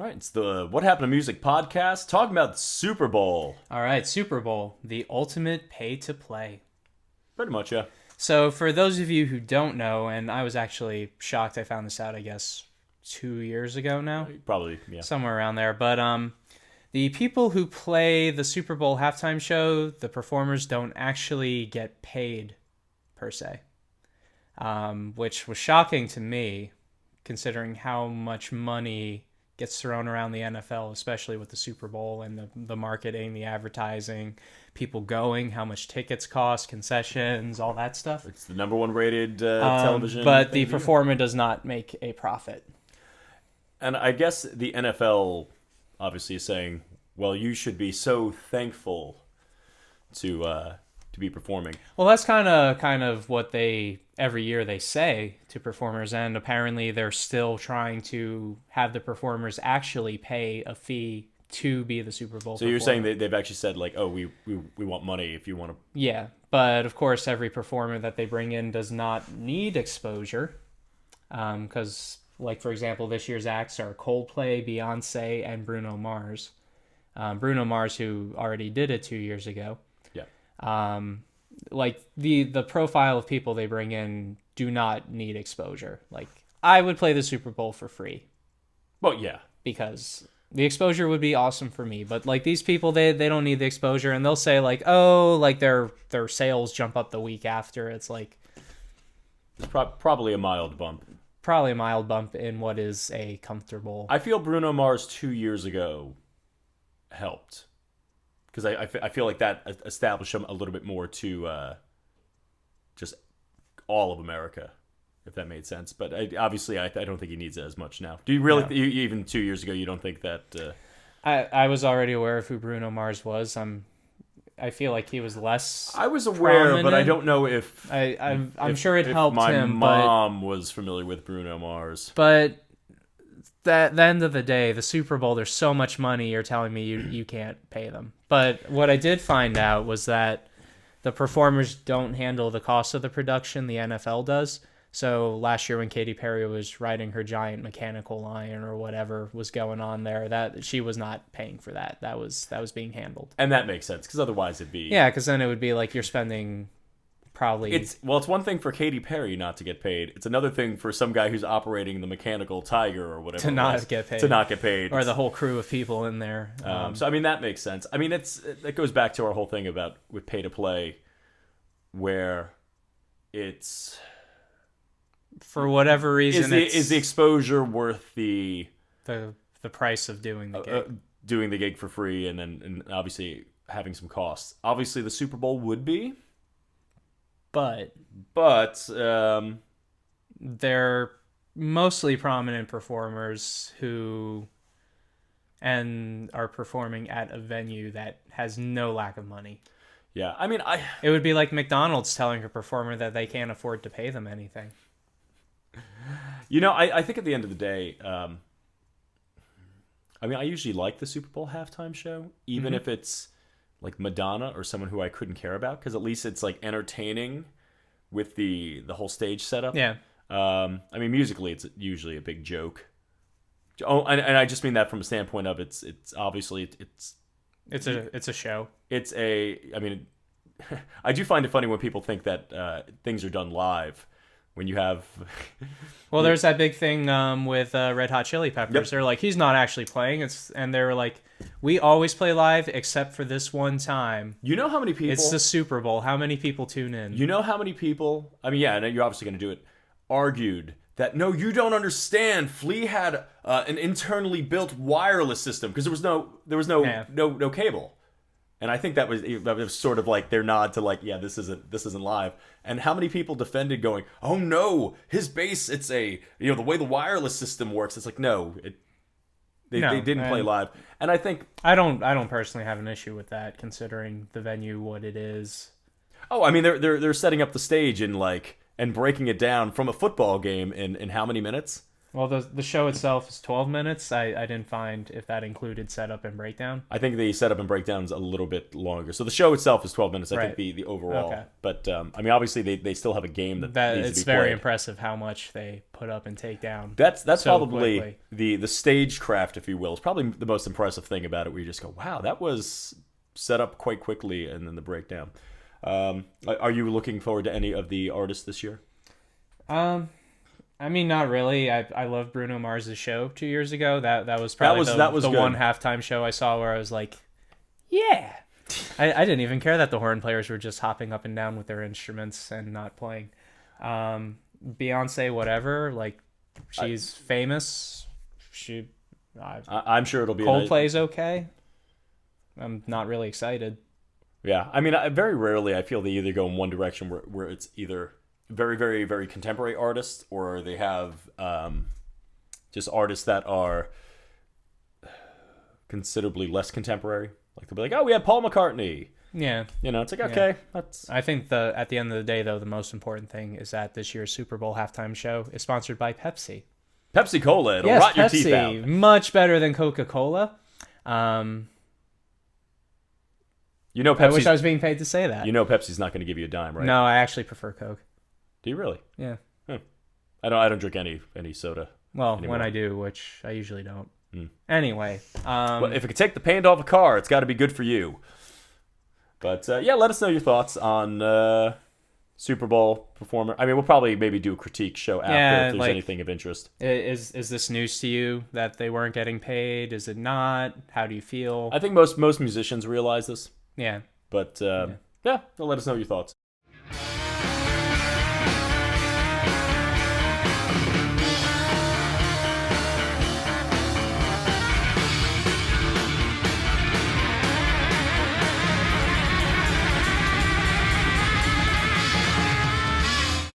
All right, it's the What Happened to Music podcast talking about the Super Bowl. All right, Super Bowl, the ultimate pay-to-play. Pretty much, yeah. So for those of you who don't know, and I was actually shocked I found this out, I guess, 2 years ago now? Probably, yeah. Somewhere around there. But the people who play the Super Bowl halftime show, the performers don't actually get paid, per se. Which was shocking to me, considering how much money gets thrown around the NFL, especially with the Super Bowl and the marketing, the advertising, people going, how much tickets cost, concessions, all that stuff. It's the number one rated television. But the performer does not make a profit. And I guess the NFL obviously is saying, well, you should be so thankful to be performing. Well, that's kind of what they every year they say to performers, and apparently they're still trying to have the performers actually pay a fee to be the Super Bowl. So you're saying they've actually said like, oh, we want money if you want to. Yeah, but of course every performer that they bring in does not need exposure, because like for example this year's acts are Coldplay, Beyonce, and Bruno Mars. Bruno Mars, who already did it 2 years ago. Yeah. Like the profile of people they bring in do not need exposure. Like I would play the Super Bowl for free. Well, yeah. Because the exposure would be awesome for me. But like these people, they don't need the exposure, and they'll say like, oh, like their sales jump up the week after. It's like it's probably a mild bump. Probably a mild bump in what is a comfortable. I feel Bruno Mars 2 years ago helped. Because I feel like that established him a little bit more to just all of America, if that made sense. But obviously, I don't think he needs it as much now. Do you really? No. Even 2 years ago, you don't think that? I was already aware of who Bruno Mars was. I feel like he was less. I was aware, prominent. But I don't know if I'm sure it helped him. My mom was familiar with Bruno Mars, but. At the end of the day, the Super Bowl, there's so much money, you're telling me you can't pay them. But what I did find out was that the performers don't handle the cost of the production, the NFL does. So last year when Katy Perry was riding her giant mechanical lion or whatever was going on there, that she was not paying for that. That was being handled. And that makes sense, because otherwise it'd be... Yeah, because then it would be like you're spending... Probably it's one thing for Katy Perry not to get paid. It's another thing for some guy who's operating the mechanical tiger or whatever to not get paid, or the whole crew of people in there. So I mean that makes sense. I mean that goes back to our whole thing about with pay to play, where it's for whatever reason is the exposure worth the price of doing the gig, doing the gig for free, and obviously having some costs. Obviously, the Super Bowl would be. But they're mostly prominent performers who are performing at a venue that has no lack of money. Yeah, I mean, it would be like McDonald's telling a performer that they can't afford to pay them anything. You know, I think at the end of the day, I mean, I usually like the Super Bowl halftime show, even if it's like Madonna or someone who I couldn't care about, because at least it's like entertaining with the whole stage setup. Yeah. I mean, musically, it's usually a big joke. Oh, and I just mean that from a standpoint of it's obviously it's a show. I mean, I do find it funny when people think that things are done live. When you have... Well, there's that big thing with Red Hot Chili Peppers. Yep. They're like, he's not actually playing. And they were like, we always play live except for this one time. You know how many people... It's the Super Bowl. How many people tune in? You know how many people... I mean, yeah, you're obviously going to do it. Argued that, no, you don't understand. Flea had an internally built wireless system because there was no cable. And I think that was sort of like their nod to like, yeah, this isn't live. And how many people defended going, oh no, his bass, it's the way the wireless system works. It's like, no, they didn't play live. And I think I don't personally have an issue with that, considering the venue, what it is. Oh, I mean, they're setting up the stage and breaking it down from a football game in how many minutes? Well, the show itself is 12 minutes. I didn't find if that included setup and breakdown. I think the setup and breakdown's a little bit longer. So the show itself is 12 minutes. I Right. think the overall. Okay. But I mean, obviously they still have a game that needs It's to be very played. impressive how much they put up and take down. That's so probably quickly. the stagecraft, if you will, is probably the most impressive thing about it. Where you just go, wow, that was set up quite quickly, and then the breakdown. Are you looking forward to any of the artists this year? I mean, not really. I loved Bruno Mars's show 2 years ago. That was probably that was the good. one halftime show I saw where I was like, yeah. I didn't even care that the horn players were just hopping up and down with their instruments and not playing. Beyonce, whatever. Like, she's famous. I'm sure it'll be Coldplay's okay. I'm not really excited. Yeah, I mean, very rarely I feel they either go in one direction where it's either very, very, very contemporary artists, or they have just artists that are considerably less contemporary. Like they'll be like, "Oh, we had Paul McCartney." Yeah. It's like, okay, that's. I think at the end of the day, though, the most important thing is that this year's Super Bowl halftime show is sponsored by Pepsi. Pepsi Cola, it'll Yes, rot your Pepsi, teeth out. much better than Coca-Cola. Pepsi. I wish I was being paid to say that. Pepsi's not going to give you a dime, right? No, I actually prefer Coke. Do you really? Yeah. I don't drink any soda. Well, anymore. when I do, which I usually don't. Anyway, But if it could take the paint off a car, it's got to be good for you. But let us know your thoughts on Super Bowl performer. I mean, we'll probably maybe do a critique show after if there's anything of interest. Is this news to you that they weren't getting paid? Is it not? How do you feel? I think most musicians realize this. Yeah. But let us know your thoughts.